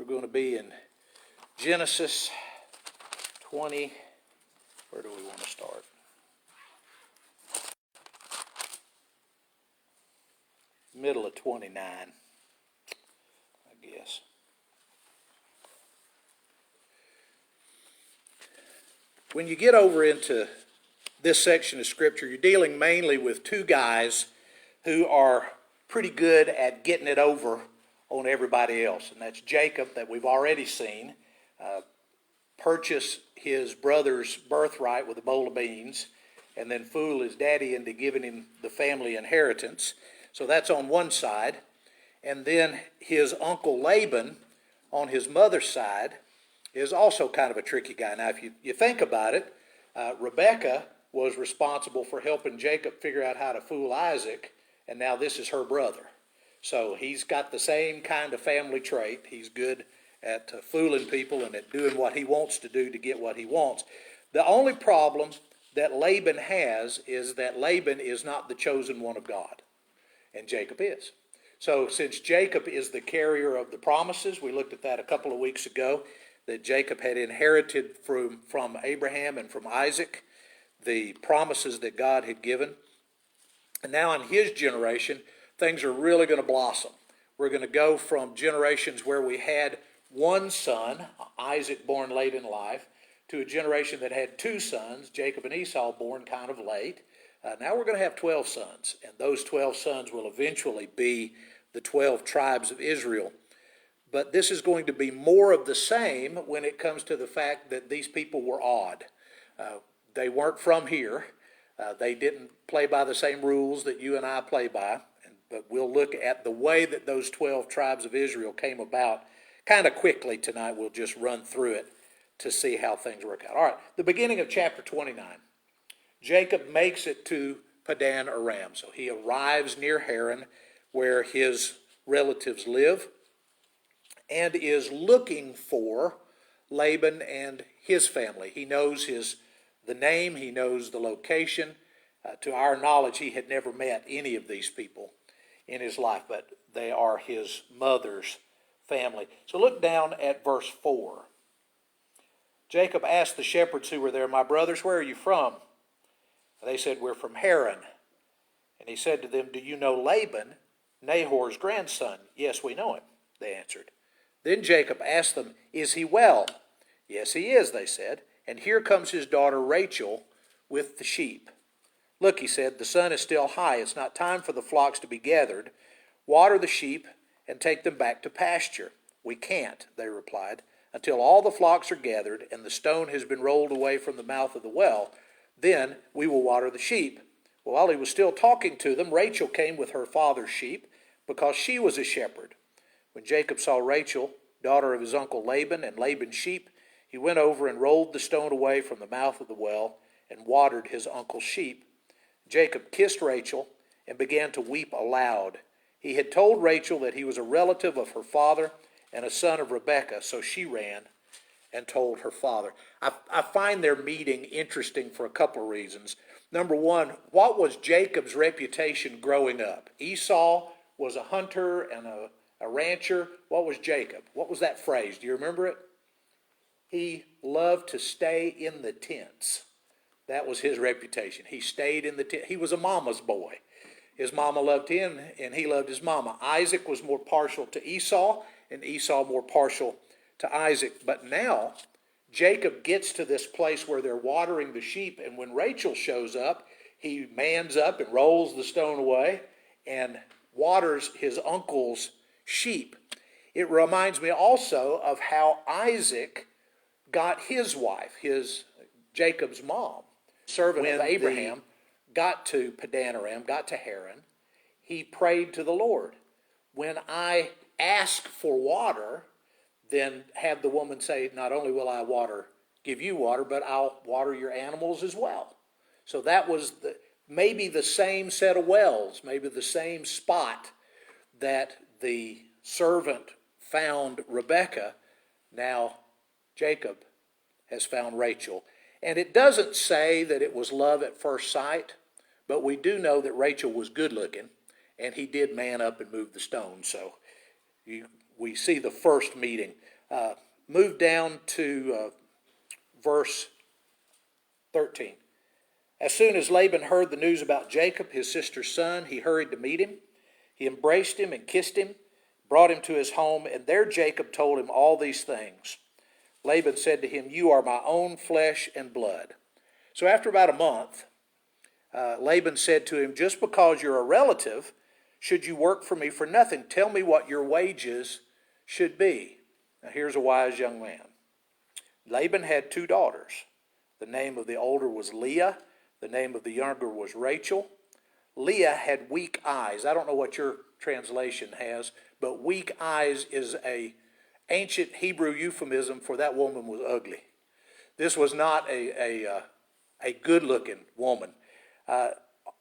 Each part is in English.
going to be in Genesis 20. Where do we want to start? Middle of 29, I guess. When you get over into this section of Scripture, you're dealing mainly with two guys who are pretty good at getting it over on everybody else. And that's Jacob, that we've already seen, purchase his brother's birthright with a bowl of beans, and then fool his daddy into giving him the family inheritance. So that's on one side. And then his uncle Laban, on his mother's side, is also kind of a tricky guy. Now, if you think about it, Rebekah was responsible for helping Jacob figure out how to fool Isaac, and now this is her brother. So he's got the same kind of family trait. He's good at fooling people and at doing what he wants to do to get what he wants. The only problem that Laban has is that Laban is not the chosen one of God, and Jacob is. So since Jacob is the carrier of the promises, we looked at that a couple of weeks ago, that Jacob had inherited from Abraham and from Isaac the promises that God had given. And now in his generation, things are really going to blossom. We're going to go from generations where we had one son, Isaac born late in life, to a generation that had two sons, Jacob and Esau, born kind of late. Now we're going to have 12 sons, and those 12 sons will eventually be the 12 tribes of Israel. But this is going to be more of the same when it comes to the fact that these people were odd. They weren't from here. They didn't play by the same rules that you and I play by. But we'll look at the way that those 12 tribes of Israel came about kind of quickly tonight. We'll just run through it to see how things work out. All right, the beginning of chapter 29. Jacob makes it to Padan Aram. So he arrives near Haran, where his relatives live, and is looking for Laban and his family. He knows the name, he knows the location. To our knowledge, he had never met any of these people in his life, but they are his mother's family. So look down at verse 4. Jacob asked the shepherds who were there, "My brothers, where are you from?" They said, "We're from Haran." And he said to them, "Do you know Laban, Nahor's grandson?" "Yes, we know him," they answered. Then Jacob asked them, "Is he well?" "Yes, he is," they said. "And here comes his daughter Rachel with the sheep." "Look," he said, "the sun is still high. It's not time for the flocks to be gathered. Water the sheep and take them back to pasture." "We can't," they replied, "until all the flocks are gathered and the stone has been rolled away from the mouth of the well. Then we will water the sheep." Well, while he was still talking to them, Rachel came with her father's sheep because she was a shepherd. When Jacob saw Rachel, daughter of his uncle Laban, and Laban's sheep, he went over and rolled the stone away from the mouth of the well and watered his uncle's sheep. Jacob kissed Rachel and began to weep aloud. He had told Rachel that he was a relative of her father and a son of Rebekah, so she ran and told her father. I find their meeting interesting for a couple of reasons. Number one, what was Jacob's reputation growing up? Esau was a hunter and a rancher. What was Jacob? What was that phrase? Do you remember it? He loved to stay in the tents. That was his reputation. He stayed in the tent. He was a mama's boy. His mama loved him, and he loved his mama. Isaac was more partial to Esau, and Esau more partial to Isaac. But now, Jacob gets to this place where they're watering the sheep, and when Rachel shows up, he mans up and rolls the stone away and waters his uncle's sheep. It reminds me also of how Isaac got his wife, Jacob's mom, servant of Abraham, got to Padan Aram, got to Haran. He prayed to the Lord, "When I ask for water, then have the woman say, not only will I give you water, but I'll water your animals as well." So that was maybe the same set of wells, maybe the same spot that the servant found Rebekah. Now Jacob has found Rachel. And it doesn't say that it was love at first sight, but we do know that Rachel was good looking, and he did man up and move the stone. So we see the first meeting Move down to verse 13. As soon as Laban heard the news about Jacob, his sister's son, he hurried to meet him. He embraced him and kissed him, brought him to his home, and there Jacob told him all these things. Laban said to him, "You are my own flesh and blood." So after about a month, Laban said to him, "Just because you're a relative, should you work for me for nothing? Tell me what your wages should be." Now here's a wise young man. Laban had 2 daughters. The name of the older was Leah. The name of the younger was Rachel. Leah had weak eyes. I don't know what your translation has, but weak eyes is an ancient Hebrew euphemism for that woman was ugly. This was not a good-looking woman.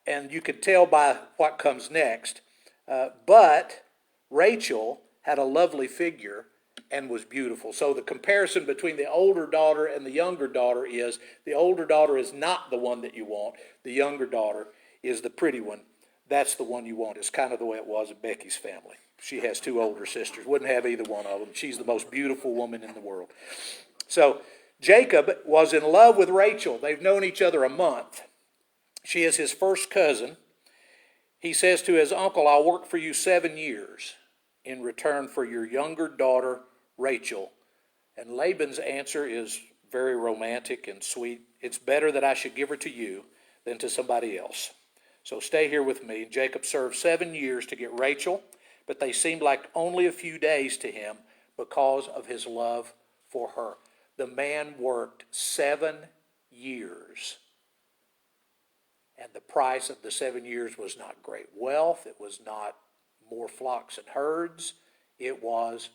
And you could tell by what comes next. But Rachel had a lovely figure and was beautiful. So the comparison between the older daughter and the younger daughter is the older daughter is not the one that you want. The younger daughter is the pretty one. That's the one you want. It's kind of the way it was in Becky's family. She has 2 older sisters. Wouldn't have either one of them. She's the most beautiful woman in the world. So Jacob was in love with Rachel. They've known each other a month. She is his first cousin. He says to his uncle, "I'll work for you 7 years in return for your younger daughter, Rachel." And Laban's answer is very romantic and sweet. "It's better that I should give her to you than to somebody else. So stay here with me." And Jacob served 7 years to get Rachel, but they seemed like only a few days to him because of his love for her. The man worked 7 years. And the price of the 7 years was not great wealth. It was not more flocks and herds. It was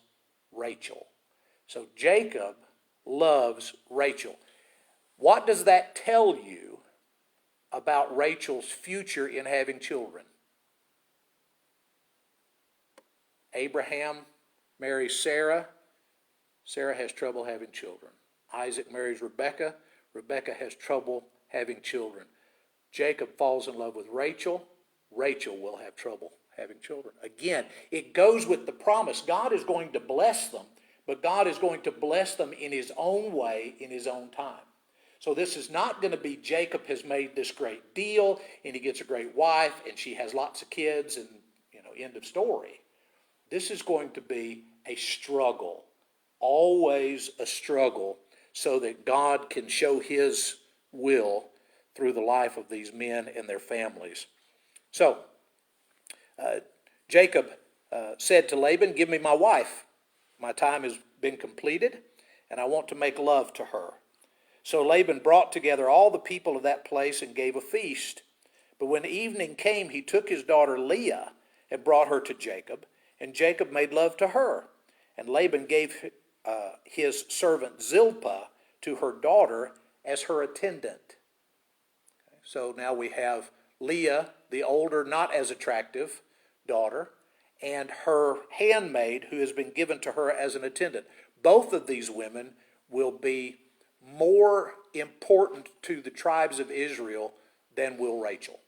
Rachel. So Jacob loves Rachel. What does that tell you about Rachel's future in having children? Abraham marries Sarah. Sarah has trouble having children. Isaac marries Rebekah. Rebekah has trouble having children. Jacob falls in love with Rachel. Rachel will have trouble having children. Again, it goes with the promise. God is going to bless them, but God is going to bless them in his own way, in his own time. So this is not going to be Jacob has made this great deal and he gets a great wife and she has lots of kids and, end of story. This is going to be a struggle, always a struggle, so that God can show his will through the life of these men and their families. So, Jacob said to Laban, "Give me my wife. My time has been completed, and I want to make love to her." So Laban brought together all the people of that place and gave a feast. But when evening came, he took his daughter Leah and brought her to Jacob, and Jacob made love to her. And Laban gave his servant Zilpah to her daughter as her attendant. So now we have Leah, the older, not as attractive daughter, and her handmaid who has been given to her as an attendant. Both of these women will be more important to the tribes of Israel than will Rachel.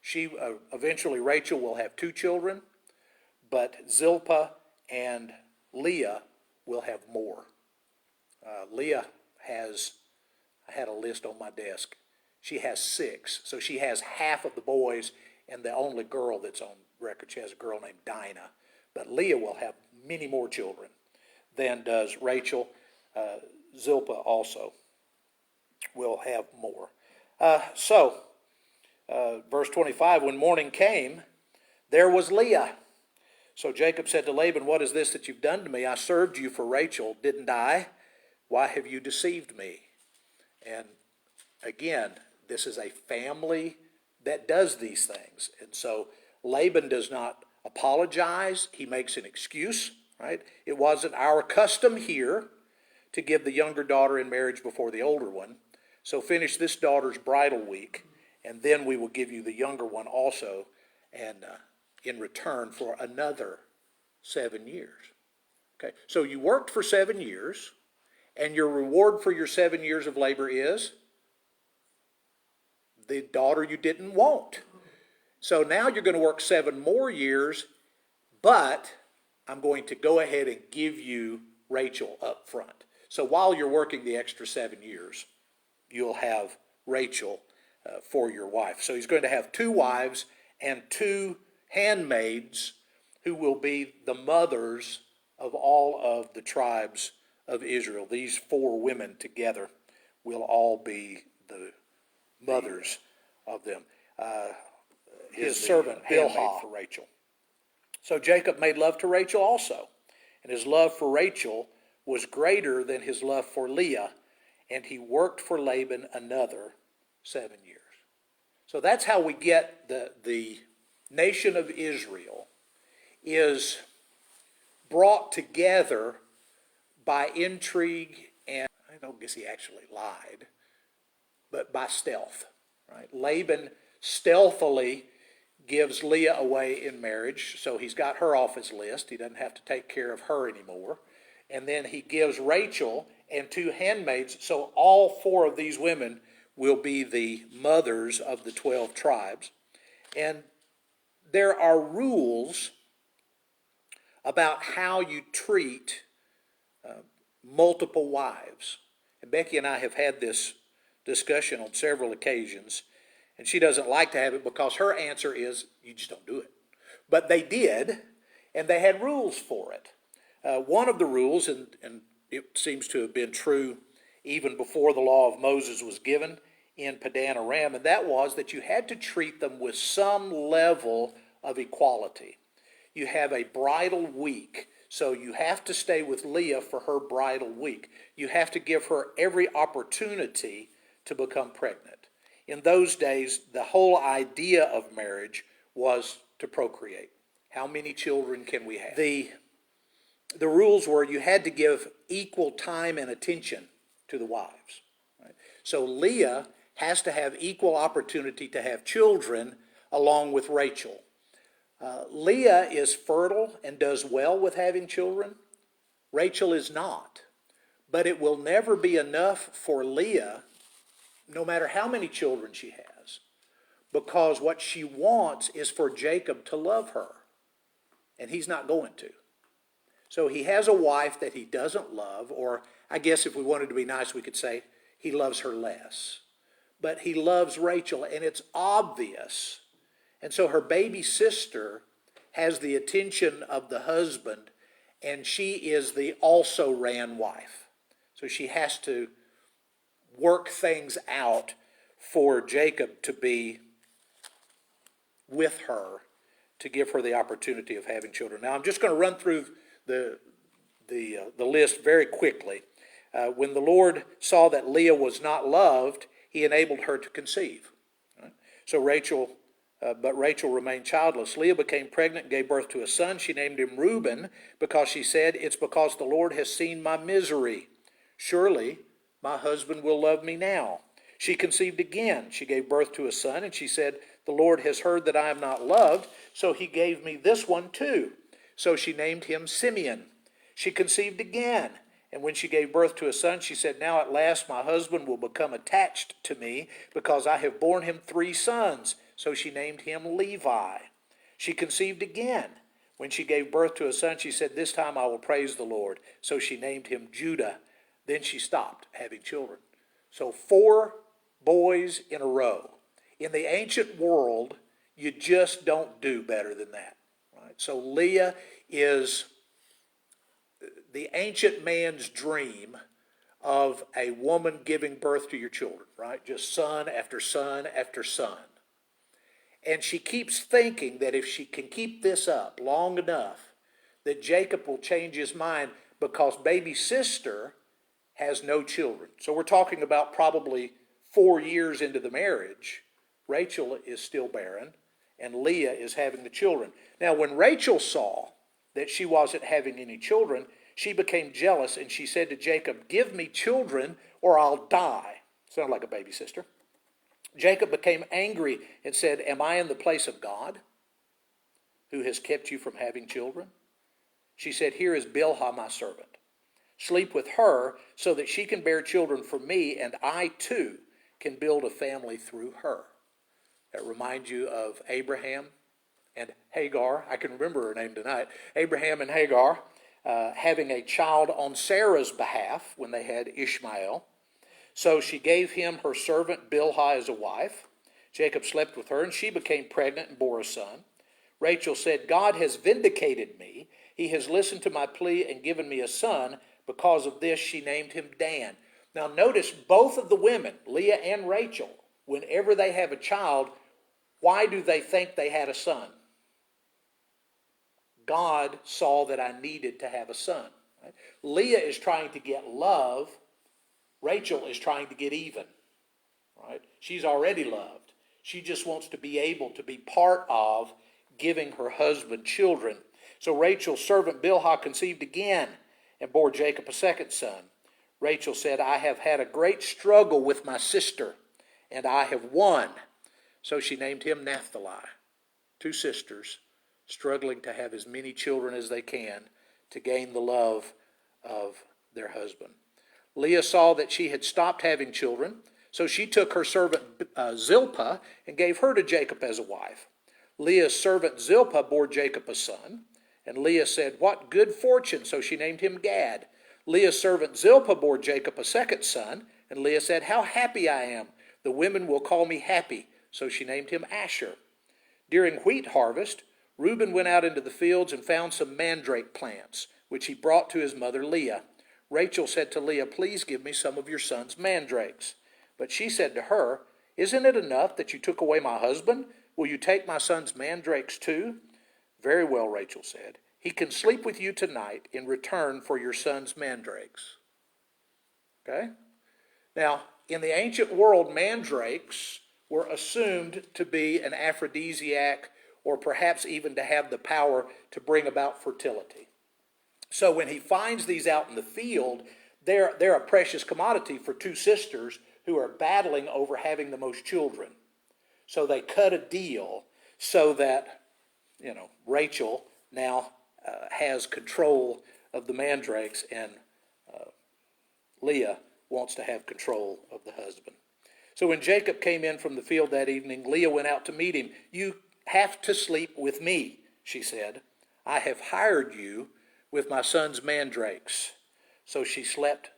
Eventually Rachel will have 2 children, but Zilpah and Leah will have more. Leah has, I had a list on my desk. She has 6, so she has half of the boys and the only girl that's on record. She has a girl named Dinah. But Leah will have many more children than does Rachel. Zilpah also will have more. Verse 25, when morning came, there was Leah. So Jacob said to Laban, "What is this that you've done to me? I served you for Rachel, didn't I? Why have you deceived me?" And again, this is a family that does these things. And so Laban does not apologize. He makes an excuse, right? It wasn't our custom here to give the younger daughter in marriage before the older one. So finish this daughter's bridal week, and then we will give you the younger one also, and in return for another 7 years. Okay, so you worked for 7 years, and your reward for your 7 years of labor is the daughter you didn't want. So now you're going to work 7 more years, but I'm going to go ahead and give you Rachel up front. So while you're working the extra 7 years, you'll have Rachel for your wife. So he's going to have 2 wives and 2 handmaids who will be the mothers of all of the tribes of Israel. These 4 women together will all be the mothers of them. His servant Bilhah for Rachel. So Jacob made love to Rachel also, and his love for Rachel was greater than his love for Leah, and he worked for Laban another 7 years. So that's how we get the nation of Israel is brought together by intrigue, and I don't guess he actually lied, but by stealth. Right? Laban stealthily gives Leah away in marriage, so he's got her off his list. He doesn't have to take care of her anymore. And then he gives Rachel and 2 handmaids, so all 4 of these women will be the mothers of the 12 tribes. And there are rules about how you treat multiple wives. And Becky and I have had this discussion on several occasions, and she doesn't like to have it because her answer is, you just don't do it. But they did, and they had rules for it. One of the rules, and it seems to have been true even before the law of Moses was given in Padan Aram, and that was that you had to treat them with some level of equality. You have a bridal week, so you have to stay with Leah for her bridal week. You have to give her every opportunity to become pregnant. In those days, the whole idea of marriage was to procreate. How many children can we have? The rules were you had to give equal time and attention to the wives. Right? So Leah has to have equal opportunity to have children along with Rachel. Leah is fertile and does well with having children. Rachel is not. But it will never be enough for Leah, no matter how many children she has, because what she wants is for Jacob to love her, and he's not going to. So he has a wife that he doesn't love, or I guess if we wanted to be nice, we could say he loves her less. But he loves Rachel, and it's obvious. And so her baby sister has the attention of the husband, and she is the also-ran wife. So she has to work things out for Jacob to be with her, to give her the opportunity of having children. Now I'm just going to run through the list very quickly. When the Lord saw that Leah was not loved, he enabled her to conceive. Right? So Rachel remained childless. Leah became pregnant and gave birth to a son. She named him Reuben because she said, "It's because the Lord has seen my misery. Surely my husband will love me now." She conceived again. She gave birth to a son, and she said, "The Lord has heard that I am not loved, so he gave me this one too." So she named him Simeon. She conceived again, and when she gave birth to a son, she said, "Now at last my husband will become attached to me because I have borne him 3 sons." So she named him Levi. She conceived again. When she gave birth to a son, she said, "This time I will praise the Lord." So she named him Judah. Then she stopped having children. So 4 boys in a row. In the ancient world, you just don't do better than that. Right? So Leah is the ancient man's dream of a woman giving birth to your children, right? Just son after son after son. And she keeps thinking that if she can keep this up long enough, that Jacob will change his mind because baby sister has no children. So we're talking about probably 4 years into the marriage. Rachel is still barren, and Leah is having the children. Now, when Rachel saw that she wasn't having any children, she became jealous, and she said to Jacob, "Give me children or I'll die." Sounded like a baby sister. Jacob became angry and said, "Am I in the place of God, who has kept you from having children?" She said, "Here is Bilhah, my servant. Sleep with her so that she can bear children for me, and I too can build a family through her." That reminds you of Abraham and Hagar, I can remember her name tonight, Abraham and Hagar, having a child on Sarah's behalf when they had Ishmael. So she gave him her servant Bilhah as a wife. Jacob slept with her, and she became pregnant and bore a son. Rachel said, God has vindicated me. He has listened to my plea and given me a son. Because of this, she named him Dan. Now notice both of the women, Leah and Rachel, whenever they have a child, why do they think they had a son? God saw that I needed to have a son. Right? Leah is trying to get love. Rachel is trying to get even. Right? She's already loved. She just wants to be able to be part of giving her husband children. So Rachel's servant Bilhah conceived again and bore Jacob a second son. Rachel said, I have had a great struggle with my sister, and I have won. So she named him Naphtali. Two sisters struggling to have as many children as they can to gain the love of their husband. Leah saw that she had stopped having children, so she took her servant Zilpah and gave her to Jacob as a wife. Leah's servant Zilpah bore Jacob a son, and Leah said, what good fortune, so she named him Gad. Leah's servant Zilpah bore Jacob a second son, and Leah said, how happy I am. The women will call me happy, so she named him Asher. During wheat harvest, Reuben went out into the fields and found some mandrake plants, which he brought to his mother Leah. Rachel said to Leah, please give me some of your son's mandrakes. But she said to her, isn't it enough that you took away my husband? Will you take my son's mandrakes too? Very well, Rachel said. He can sleep with you tonight in return for your son's mandrakes. Okay? Now, in the ancient world, mandrakes were assumed to be an aphrodisiac or perhaps even to have the power to bring about fertility. So when he finds these out in the field, they're a precious commodity for two sisters who are battling over having the most children. So they cut a deal so that, Rachel now has control of the mandrakes, and Leah wants to have control of the husband. So when Jacob came in from the field that evening, Leah went out to meet him. You have to sleep with me, she said. I have hired you with my son's mandrakes. So he slept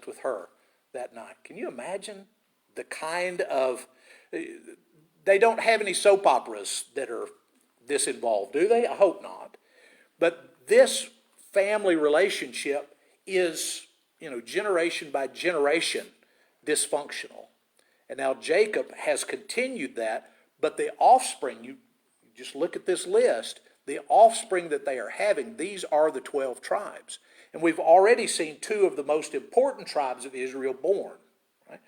with her that night. Can you imagine the kind of... They don't have any soap operas that are this involved, do they? I hope not. But this family relationship is, generation by generation dysfunctional. And now Jacob has continued that, but the offspring, you just look at this list, the offspring that they are having, these are the 12 tribes. And we've already seen two of the most important tribes of Israel born. Right?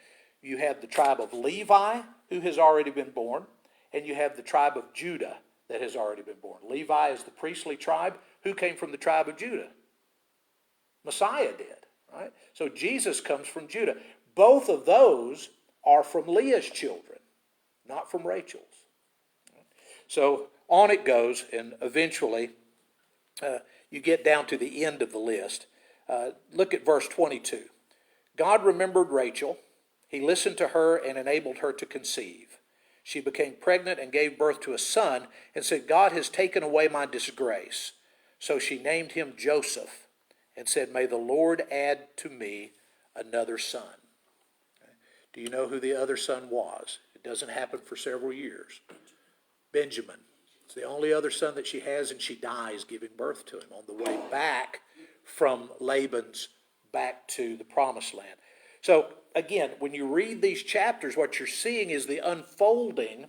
You have the tribe of Levi, who has already been born, and you have the tribe of Judah that has already been born. Levi is the priestly tribe. Who came from the tribe of Judah? Messiah did. Right? So Jesus comes from Judah. Both of those are from Leah's children, not from Rachel's. So on it goes, and eventually you get down to the end of the list. Look at verse 22. God remembered Rachel. He listened to her and enabled her to conceive. She became pregnant and gave birth to a son and said, God has taken away my disgrace. So she named him Joseph and said, may the Lord add to me another son. Okay. Do you know who the other son was? It doesn't happen for several years. Benjamin. It's the only other son that she has, and she dies giving birth to him on the way back from Laban's back to the promised land. So again, when you read these chapters, what you're seeing is the unfolding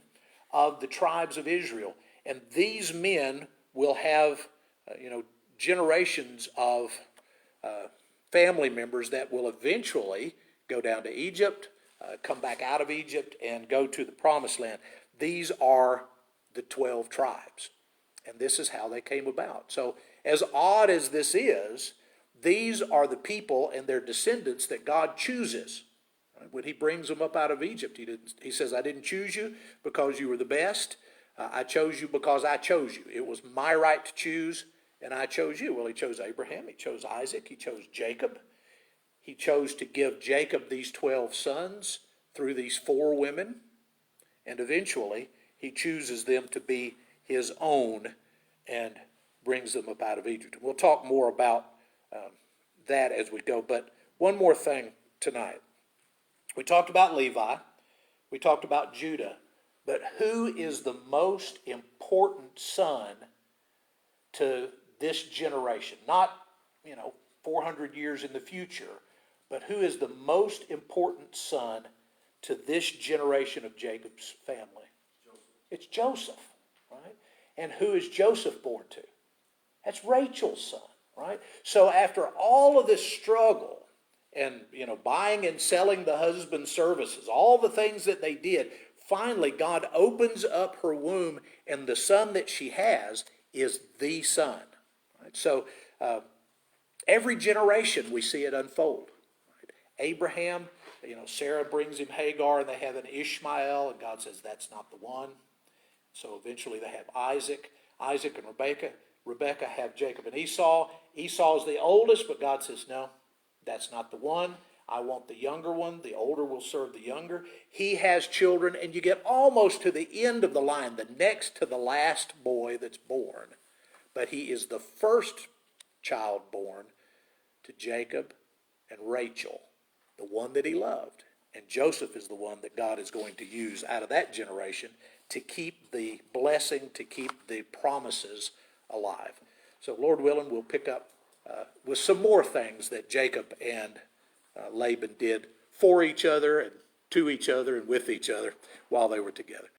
of the tribes of Israel. And these men will have, generations of family members that will eventually go down to Egypt, come back out of Egypt, and go to the promised land. These are the 12 tribes. And this is how they came about. So as odd as this is, these are the people and their descendants that God chooses. When he brings them up out of Egypt, he says, I didn't choose you because you were the best. I chose you because I chose you. It was my right to choose, and I chose you. Well, he chose Abraham. He chose Isaac. He chose Jacob. He chose to give Jacob these 12 sons through these 4 women. And eventually, he chooses them to be his own and brings them up out of Egypt. We'll talk more about that as we go. But one more thing tonight. We talked about Levi. We talked about Judah. But who is the most important son to this generation? Not, 400 years in the future, but who is the most important son to this generation of Jacob's family? Joseph. It's Joseph, right? And who is Joseph born to? That's Rachel's son, right? So after all of this struggle and, buying and selling the husband's services, all the things that they did, finally God opens up her womb, and the son that she has is the son. Right? So every generation we see it unfold. Right? Abraham, Sarah brings him Hagar, and they have an Ishmael, and God says that's not the one. So eventually they have Isaac and Rebekah. Rebekah have Jacob and Esau. Esau is the oldest, but God says, no, that's not the one. I want the younger one. The older will serve the younger. He has children, and you get almost to the end of the line, the next to the last boy that's born. But he is the first child born to Jacob and Rachel, the one that he loved. And Joseph is the one that God is going to use out of that generation to keep the blessing, to keep the promises alive. So Lord willing, we'll pick up with some more things that Jacob and Laban did for each other and to each other and with each other while they were together.